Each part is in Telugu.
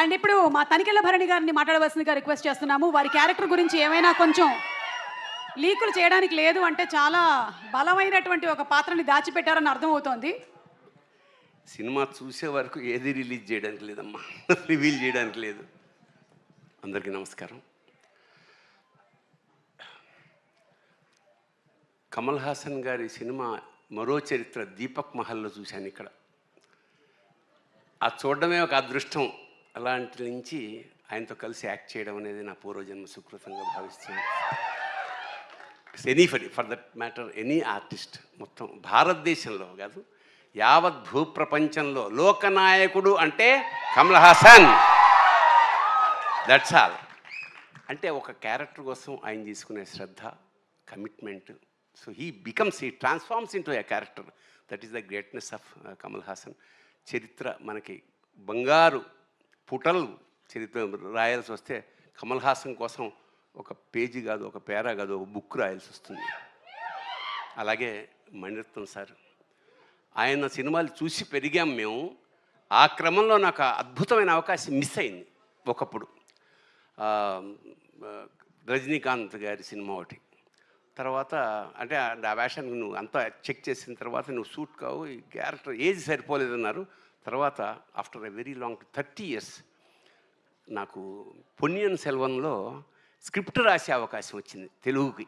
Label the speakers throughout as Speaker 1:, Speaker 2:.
Speaker 1: అండ్ ఇప్పుడు మా తనికెళ్ళ భరణి గారిని మాట్లాడవలసిందిగా రిక్వెస్ట్ చేస్తున్నాము. వారి క్యారెక్టర్ గురించి ఏమైనా కొంచెం లీకులు చేయడానికి లేదు అంటే చాలా బలమైనటువంటి ఒక పాత్రని దాచిపెట్టారని అర్థమవుతోంది.
Speaker 2: సినిమా చూసే వరకు ఏది రిలీజ్ చేయడానికి లేదమ్మా, రివీల్ చేయడానికి లేదు. అందరికీ నమస్కారం. కమల్ హాసన్ గారి సినిమా మరో చరిత్ర దీపక్ మహల్లో చూశాను ఇక్కడ. అది చూడడమే ఒక అదృష్టం. అలాంటి నుంచి ఆయనతో కలిసి యాక్ట్ చేయడం అనేది నా పూర్వజన్మ సుకృతంగా భావిస్తున్నాను. For that matter any artist మొత్తం భారతదేశంలో కాదు, యావత్ భూప్రపంచంలో లోకనాయకుడు అంటే కమల్ హాసన్. That's all. అంటే ఒక క్యారెక్టర్ కోసం ఆయన తీసుకునే శ్రద్ధ, commitment. So he transforms into a character. That is the greatness of Kamal Haasan. చరిత్ర మనకి బంగారు పుటలు చరిత్ర రాయాల్సి వస్తే కమల్ హాసన్ కోసం ఒక పేజీ కాదు, ఒక పేరా కాదు, ఒక బుక్ రాయాల్సి వస్తుంది. అలాగే మణిరత్నం సార్, ఆయన సినిమాలు చూసి పెరిగాం మేము. ఆ క్రమంలో నాకు అద్భుతమైన అవకాశం మిస్ అయింది ఒకప్పుడు. రజనీకాంత్ గారి సినిమా ఒకటి. తర్వాత అంటే ఆ వేషానికి నువ్వు అంతా చెక్ చేసిన తర్వాత నువ్వు సూట్ కావు, ఈ క్యారెక్టర్ ఏజ్ సరిపోలేదన్నారు. తర్వాత after a very long 30 years నాకు పొన్నియిన్ సెల్వన్లో స్క్రిప్ట్ రాసే అవకాశం వచ్చింది తెలుగుకి.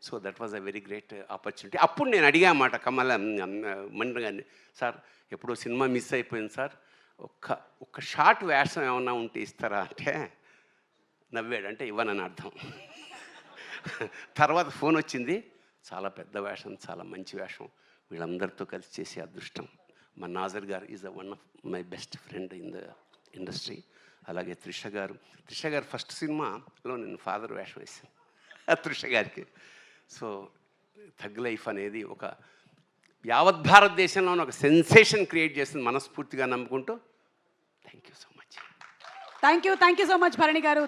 Speaker 2: So that was a very great opportunity. అప్పుడు నేను అడిగామాట మణి గారిని, సార్ ఎప్పుడో సినిమా మిస్ అయిపోయింది సార్, ఒక్క షార్ట్ వేషం ఏమన్నా ఉంటే ఇస్తారా అంటే నవ్వాడు. అంటే ఇవ్వనని అర్థం. తర్వాత ఫోన్ వచ్చింది, చాలా పెద్ద వేషం, చాలా మంచి వేషం, వీళ్ళందరితో కలిసి చేసే అదృష్టం. మా నాజర్ గారు is one of my best friend in the industry. అలాగే త్రిష గారు ఫస్ట్ సినిమాలో నేను ఫాదర్ వేషం వేసాను త్రిష గారికి. సో థగ్ లైఫ్ అనేది ఒక యావత్ భారతదేశంలోనే ఒక సెన్సేషన్ క్రియేట్ చేస్తుంది మనస్ఫూర్తిగా నమ్ముకుంటూ. Thank you so much.
Speaker 1: Thank you so much Bharani గారు.